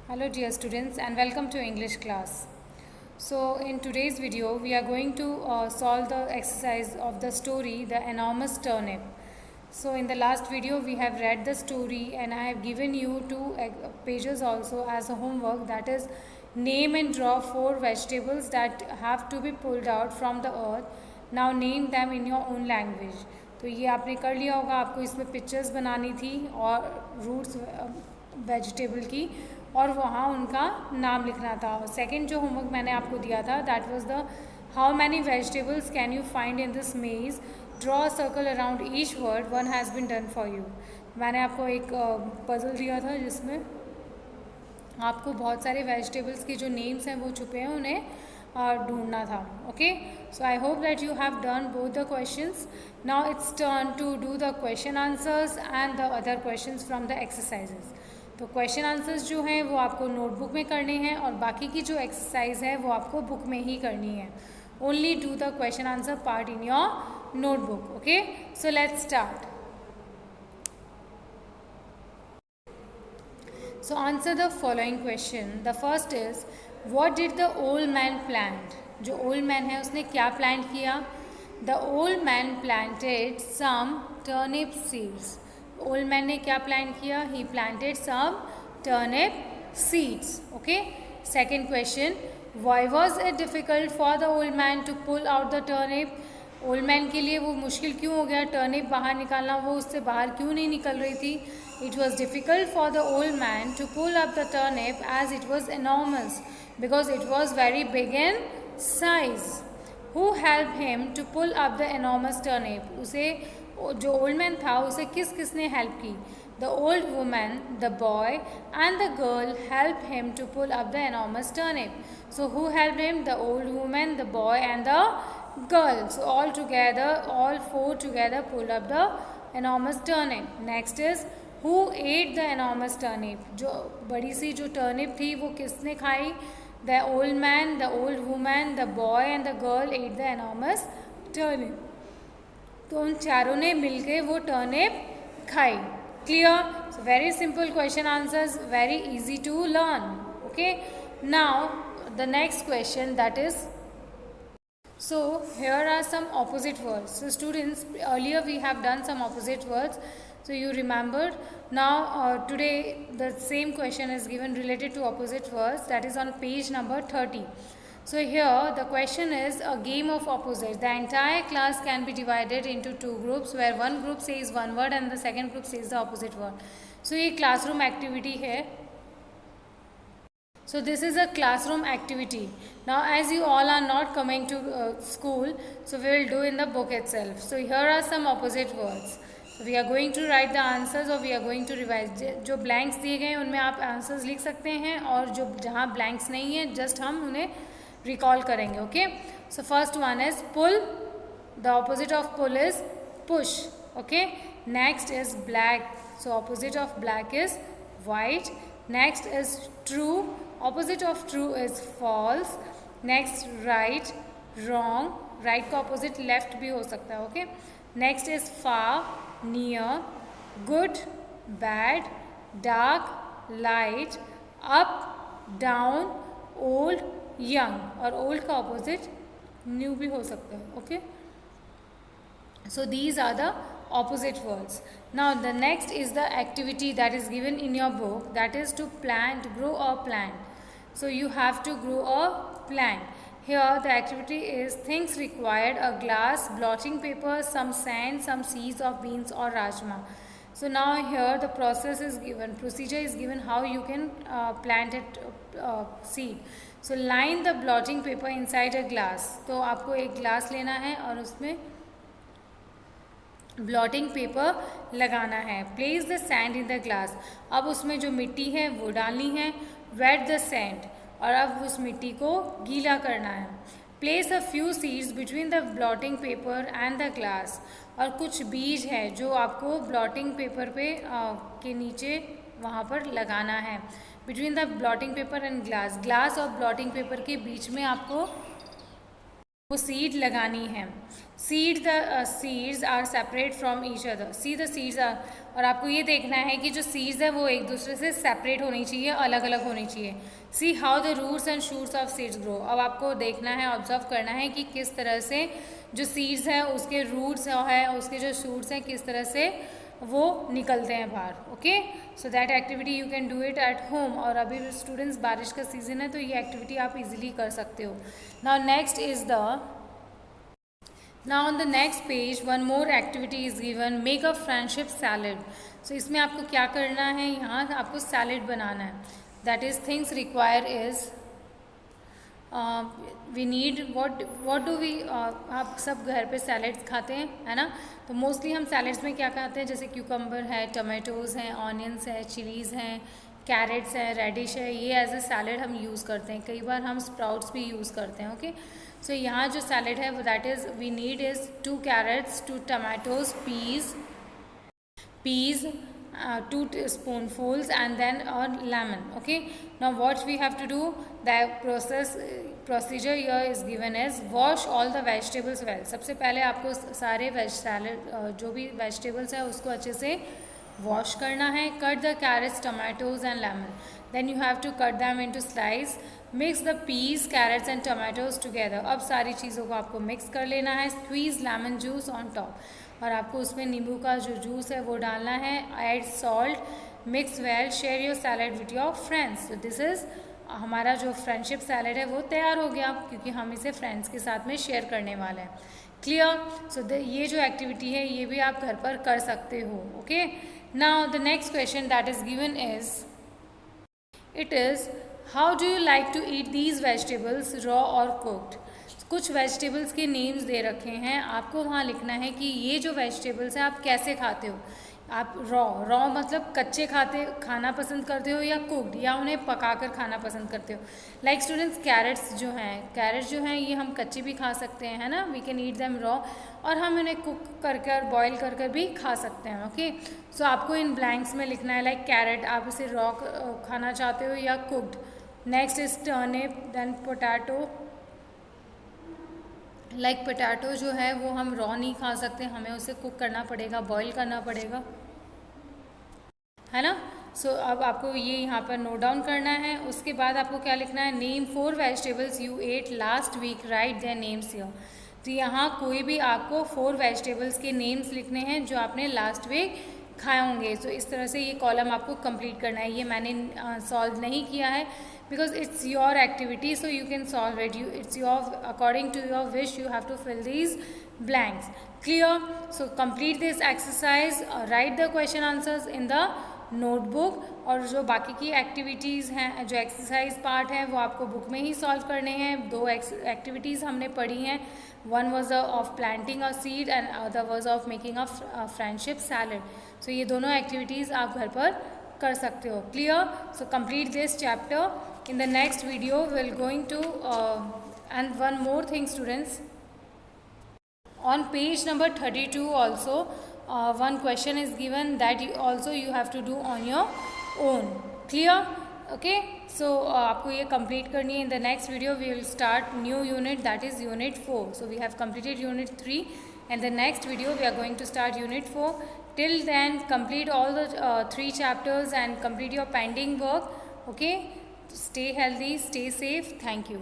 Hello dear students and welcome to English class. So in today's video we are going to solve the exercise of the story The Enormous Turnip. So in the last video we have read the story and I have given you two pages also as a homework, that is name and draw 4 vegetables that have to be pulled out from the earth. Now name them in your own language. तो ये आपने कर लिया होगा, आपको इसमें pictures बनानी थी और रूट्स वेजिटेबल की और वहाँ उनका नाम लिखना था. सेकंड जो होमवर्क मैंने आपको दिया था that was the how many vegetables can you find in this maze, draw a circle around each word, one has been done for you. मैंने आपको एक पजल दिया था जिसमें आपको बहुत सारे वेजिटेबल्स की जो नेम्स हैं वो छुपे हैं उन्हें ढूंढना था. Okay, so I hope that you have done both the questions. Now it's turn to do the question answers and the other questions from the exercises. तो क्वेश्चन आंसर्स जो हैं वो आपको नोटबुक में करने हैं और बाकी की जो एक्सरसाइज है वो आपको बुक में ही करनी है. Only do the question answer part in your notebook. Okay, so let's start. So answer the following question. The first is, what did the old man plant? जो old man है उसने क्या plant किया? The old man planted some turnip seeds. Old man ने क्या plant किया? He planted some turnip seeds. Okay. Second question. Why was it difficult for the old man to pull out the turnip? Old man के लिए वो मुश्किल क्यों हो गया टर्निप बाहर निकालना, वो उससे बाहर क्यों नहीं निकल रही थी? It was difficult for the old man to pull up the turnip as it was enormous because it was very big in size. Who help him to pull up the enormous turnip? उसे जो old man था उसे किसने help की? The old woman, the boy and the girl help him to pull up the enormous turnip. So who help him? The old woman, the boy and the girl. So all together, all 4 together pull up the enormous turnip. Next is, who ate the enormous turnip? जो बड़ी सी जो turnip थी वो किसने खाई? The old man, the old woman, the boy and the girl ate the enormous turnip. तो उन चारों ने मिलके वो turnip खाई. Clear? So very simple question answers, very easy to learn. Okay. Now the next question, that is, so here are some opposite words. So students, earlier we have done some opposite words, so you remembered. Now today the same question is given related to opposite words, that is on page number 30. So here the question is a game of opposites. The entire class can be divided into 2 groups where one group says one word and the second group says the opposite word. So ये classroom activity है. So this is a classroom activity. Now as you all are not coming to school, so we will do in the book itself. So here are some opposite words. So we are going to write the answers or we are going to revise. जो blanks दिए गए हैं उनमें आप answers लिख सकते हैं और जो जहाँ blanks नहीं है just हम उन्हें recall करेंगे. Okay. So first one is pull. The opposite of pull is push. Okay. Next is black. So opposite of black is white. Next is true. Opposite of true is false. Next right, wrong. Right का opposite left भी हो सकता है. Okay. Next is far, near, good, bad, dark, light, up, down, old, young. और old का opposite new भी हो सकता है. Okay. So these are the opposite words. Now the next is the activity that is given in your book, that is to plant, grow a plant. So you have to grow a plant. Here the activity is things required: a glass, blotting paper, some sand, some seeds of beans or rajma. So now here the process is given, procedure is given how you can plant it seed. So line the blotting paper inside a glass. तो आपको एक glass लेना है और उसमें blotting paper लगाना है. Place the sand in the glass. अब उसमें जो मिट्टी है वो डालनी है. Wet the sand. और अब उस मिट्टी को गीला करना है. Place a few seeds between the blotting paper and the glass. और कुछ बीज है जो आपको ब्लॉटिंग पेपर पे के नीचे वहाँ पर लगाना है. Between the blotting paper and glass. Glass और ब्लॉटिंग पेपर के बीच में आपको वो सीड लगानी है। Seed the seeds are separate from each other, see the seeds are, और आपको ये देखना है कि जो सीड्स है वो एक दूसरे से सेपरेट होनी चाहिए, अलग अलग होनी चाहिए। See how the roots and shoots of seeds grow, अब आपको देखना है, ऑब्जर्व करना है कि किस तरह से जो सीड्स है उसके रूट्स है, उसके जो शूट्स हैं किस तरह से वो निकलते हैं बाहर। Okay, so that activity you can do it at home. और अभी स्टूडेंट्स बारिश का सीजन है तो ये एक्टिविटी आप इजीली कर सकते हो। Now next is the, now on the next page one more activity is given, make a friendship salad. So इसमें आपको क्या करना है, यहाँ आपको सैलेड बनाना है। That is things require is we need what do we, आप सब घर पे सैलेड्स खाते हैं, है ना, तो मोस्टली हम सैलेड्स में क्या खाते हैं, जैसे क्यूकम्बर है, टमाटोज़ हैं, ऑनियंस है, चिलीज़ हैं, कैरेट्स हैं, रेडिश है, ये एज ए सैलेड हम यूज़ करते हैं। कई बार हम स्प्राउट्स भी यूज़ करते हैं। ओके, सो यहाँ जो सैलेड है वो that is we need is 2 carrots, 2 tomatoes, peas, 2 spoonfuls, and then a lemon. Okay, now what we have to do, the procedure here is given as wash all the vegetables well. सबसे पहले आपको सारे salad जो भी vegetables है उसको अच्छे से वॉश करना है। Cut the carrots, tomatoes and lemon, then you have to cut them into slice. Mix the peas, carrots and tomatoes together, अब सारी चीज़ों को आपको मिक्स कर लेना है। Squeeze lemon juice on top, और आपको उसमें नींबू का जो जूस है वो डालना है। Add salt, mix well, share your salad with your friends. तो दिस इज़ हमारा जो फ्रेंडशिप सैलेड है वो तैयार हो गया, क्योंकि हम इसे फ्रेंड्स के साथ में शेयर करने वाले हैं। क्लियर? सो ये जो एक्टिविटी है ये भी आप घर पर कर सकते हो। Okay, now the next question that is given is, it is how do you like to eat these vegetables, raw और कुक्ड। कुछ वेजिटेबल्स के नेम्स दे रखे हैं, आपको वहाँ लिखना है कि ये जो वेजिटेबल्स हैं आप कैसे खाते हो। आप रॉ मतलब कच्चे खाना पसंद करते हो, या कुक्ड या उन्हें पकाकर खाना पसंद करते हो। लाइक स्टूडेंट्स, कैरेट्स जो हैं ये हम कच्चे भी खा सकते हैं, है ना, we can eat them raw, और हम इन्हें कुक कर बॉयल कर भी खा सकते हैं। ओके, सो आपको इन ब्लैंक्स में लिखना है, लाइक कैरेट आप इसे रॉ खाना चाहते हो या cooked. Next is turnip, then potato, like potato जो है वो हम रॉ नहीं खा सकते, हमें उसे कुक करना पड़ेगा, बॉईल करना पड़ेगा, है ना। सो अब आपको ये यहाँ पर नोट डाउन करना है। उसके बाद आपको क्या लिखना है, name 4 vegetables you ate last week, write their names here. तो यहाँ कोई भी आपको 4 वेजिटेबल्स के नेम्स लिखने हैं जो आपने लास्ट वीक खाए होंगे। सो इस तरह से ये कॉलम आपको कंप्लीट करना है। ये मैंने सॉल्व नहीं किया है because it's your activity, so you can solve it. It's your, according to your wish, you have to fill these blanks. Clear? So complete this exercise, write the question answers in the notebook, और जो बाकी की activities हैं, जो exercise part है वो आपको book में ही सॉल्व करने हैं। 2 एक्टिविटीज़ हमने पढ़ी हैं, one was of planting a seed and other was of making a friendship salad. So ये दोनों एक्टिविटीज़ आप घर पर कर सकते हो। Clear? So complete this chapter. In the next video we'll going to and one more thing students, on page number 32 also one question is given that you have to do on your own. Clear? Okay, so आपको ये complete करनी है। In the next video we will start new unit, that is unit 4. So we have completed unit 3, and the next video we are going to start unit 4. Till then complete all the 3 chapters and complete your pending work. Okay, stay healthy, stay safe. Thank you.